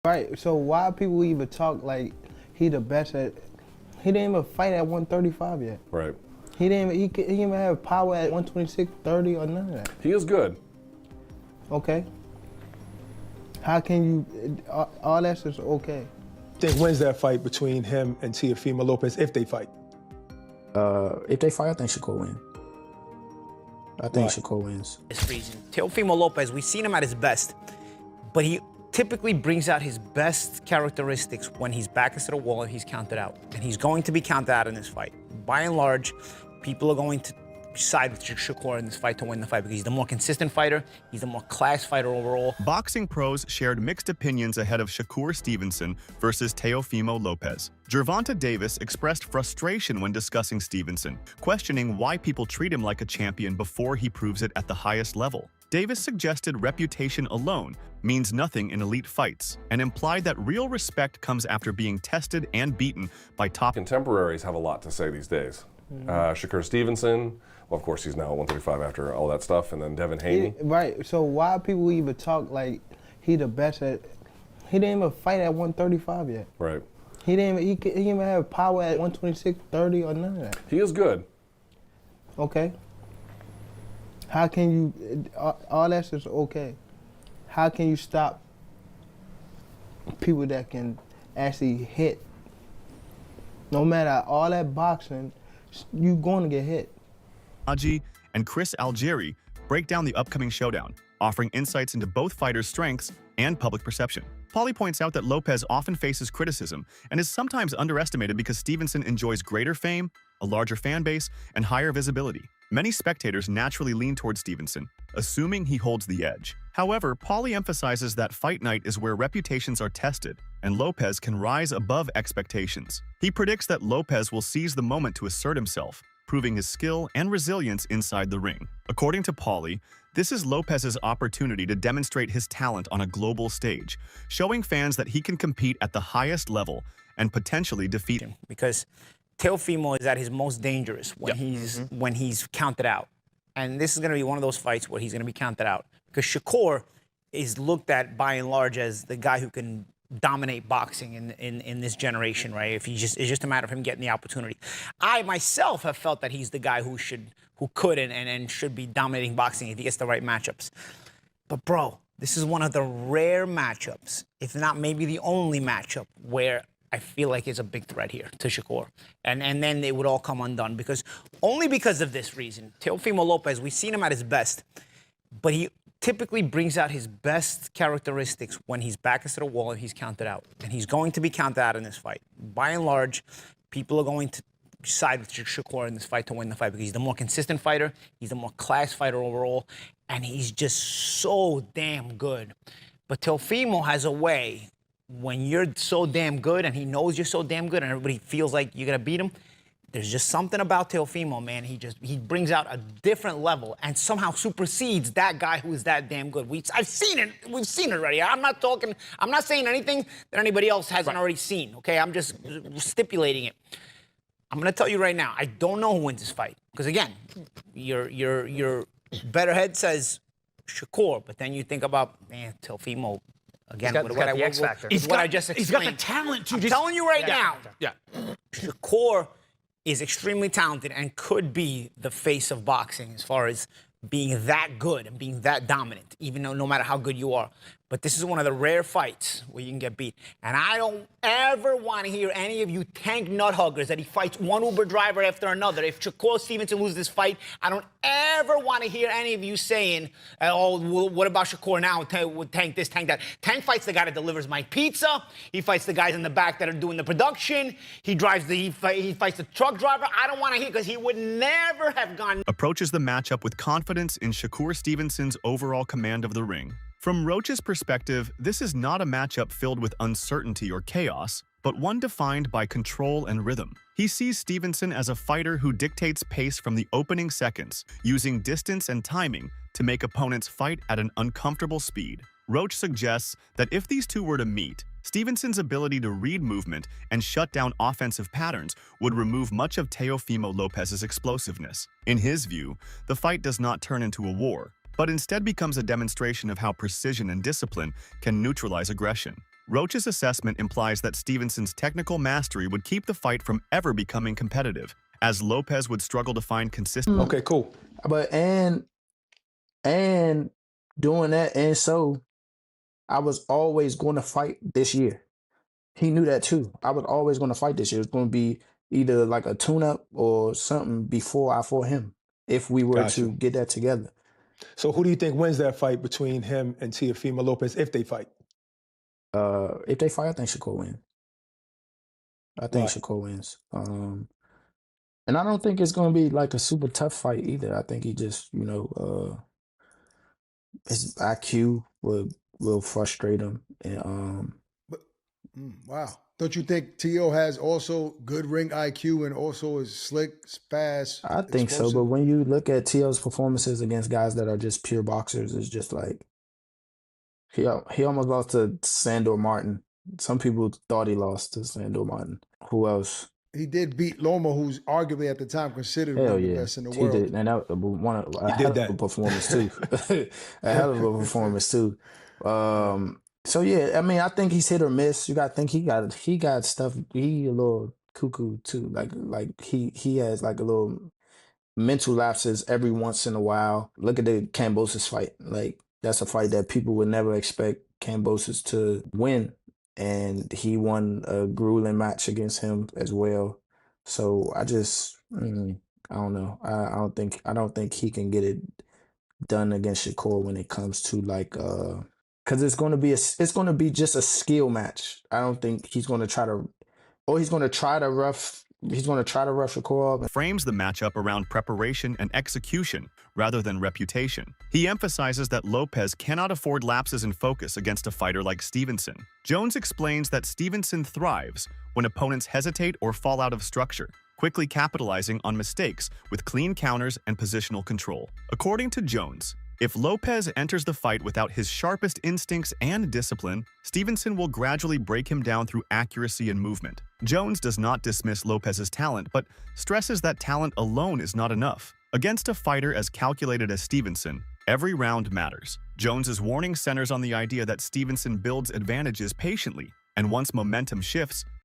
Right, so why people even talk like he the best at, he didn't even fight at 135 yet. Right. He didn't even have power at 126, 30 or none of that. He is good. Okay. How can you, all that's just okay. Think when's that fight between him and Teofimo Lopez if they fight? If they fight, I think Shakur win. I think Shakur wins. This reason, Teofimo Lopez, we've seen him at his best, but he typically brings out his best characteristics when he's back into the wall and he's counted out. And he's going to be counted out in this fight. By and large, people are going to side with Shakur in this fight to win the fight because he's the more consistent fighter, he's the more class fighter overall. Boxing pros shared mixed opinions ahead of Shakur Stevenson versus Teofimo Lopez. Gervonta Davis expressed frustration when discussing Stevenson, questioning why people treat him like a champion before he proves it at the highest level. Davis suggested reputation alone means nothing in elite fights, and implied that real respect comes after being tested and beaten by top Contemporaries have a lot to say these days. Shakur Stevenson, well, of course, he's now at 135 after all that stuff, and then Devin Haney. Right, so why people even talk like he the best at, he didn't even fight at 135 yet. Right. He didn't even have power at 126, 30 or none of that. He is good. Okay. How can you, all that's just okay. How can you stop people that can actually hit? No matter all that boxing, you're going to get hit. Aji and Chris Algieri break down the upcoming showdown, offering insights into both fighters' strengths and public perception. Paulie points out that Lopez often faces criticism and is sometimes underestimated because Stevenson enjoys greater fame, a larger fan base, and higher visibility. Many spectators naturally lean towards Stevenson, assuming he holds the edge. However, Paulie emphasizes that fight night is where reputations are tested, and Lopez can rise above expectations. He predicts that Lopez will seize the moment to assert himself, proving his skill and resilience inside the ring. According to Paulie, this is Lopez's opportunity to demonstrate his talent on a global stage, showing fans that he can compete at the highest level and potentially defeat him. Because Teofimo is at his most dangerous when he's counted out. And this is going to be one of those fights where he's going to be counted out. Because Shakur is looked at by and large as the guy who can dominate boxing in this generation, right? It's just a matter of him getting the opportunity. I myself have felt that he's the guy who could and should be dominating boxing if he gets the right matchups. But bro, this is one of the rare matchups, if not maybe the only matchup, where I feel like it's a big threat here to Shakur. And then it would all come undone only because of this reason. Teofimo Lopez, we've seen him at his best, but he typically brings out his best characteristics when he's back into the wall and he's counted out. And he's going to be counted out in this fight. By and large, people are going to side with Shakur in this fight to win the fight because he's the more consistent fighter, he's the more class fighter overall, and he's just so damn good. But Teofimo has a way, when you're so damn good and he knows you're so damn good and everybody feels like you're going to beat him, there's just something about Teofimo, man. He brings out a different level and somehow supersedes that guy who is that damn good. I've seen it. We've seen it already. I'm not saying anything that anybody else hasn't already seen, okay? I'm just stipulating it. I'm going to tell you right now, I don't know who wins this fight. Because again, your better head says Shakur, but then you think about, man, Teofimo. Again, he's got the X factor. He's got the talent to. I'm telling you right now. Yeah. Shakur is extremely talented and could be the face of boxing as far as being that good and being that dominant, even though no matter how good you are. But this is one of the rare fights where you can get beat. And I don't ever want to hear any of you tank nut huggers that he fights one Uber driver after another. If Shakur Stevenson loses this fight, I don't ever want to hear any of you saying, oh, well, what about Shakur now? Tank this, tank that. Tank fights the guy that delivers my pizza. He fights the guys in the back that are doing the production. He fights the truck driver. I don't want to hear, because he would never have gone. Approaches the matchup with confidence in Shakur Stevenson's overall command of the ring. From Roach's perspective, this is not a matchup filled with uncertainty or chaos, but one defined by control and rhythm. He sees Stevenson as a fighter who dictates pace from the opening seconds, using distance and timing to make opponents fight at an uncomfortable speed. Roach suggests that if these two were to meet, Stevenson's ability to read movement and shut down offensive patterns would remove much of Teofimo Lopez's explosiveness. In his view, the fight does not turn into a war, but instead becomes a demonstration of how precision and discipline can neutralize aggression. Roach's assessment implies that Stevenson's technical mastery would keep the fight from ever becoming competitive, as Lopez would struggle to find consistent. Okay, cool. But and doing that, and so I was always going to fight this year. He knew that too. I was always going to fight this year. It's going to be either like a tune-up or something before I fought him, if we were Got to you. get that together. So who do you think wins that fight between him and Teofimo Lopez if they fight? If they fight, I think Shakur wins. I think Why? Shakur wins. And I don't think it's going to be like a super tough fight either. I think he just, his IQ will frustrate him. And But, wow. Don't you think Tio has also good ring IQ and also is slick, fast, I think so. explosive? But when you look at Tio's performances against guys that are just pure boxers, it's just like he almost lost to Sandor Martin. Some people thought he lost to Sandor Martin. Who else? He did beat Loma, who's arguably at the time considered one Hell of the yeah, best in the he world. did, and that a He hell did of a that. performance too. A hell of a performance too. So yeah, I mean, I think he's hit or miss. You got to think he got stuff. He a little cuckoo too. Like he has like a little mental lapses every once in a while. Look at the Kambosos fight. Like that's a fight that people would never expect Kambosos to win, and he won a grueling match against him as well. So I just I don't know. I don't think he can get it done against Shakur when it comes to like because it's going to be just a skill match. I don't think he's going to try to rough Shakur off. Frames the matchup around preparation and execution rather than reputation. He emphasizes that Lopez cannot afford lapses in focus against a fighter like Stevenson. Jones explains that Stevenson thrives when opponents hesitate or fall out of structure, quickly capitalizing on mistakes with clean counters and positional control. According to Jones, if Lopez enters the fight without his sharpest instincts and discipline, Stevenson will gradually break him down through accuracy and movement. Jones does not dismiss Lopez's talent, but stresses that talent alone is not enough. Against a fighter as calculated as Stevenson, every round matters. Jones's warning centers on the idea that Stevenson builds advantages patiently, and once momentum shifts,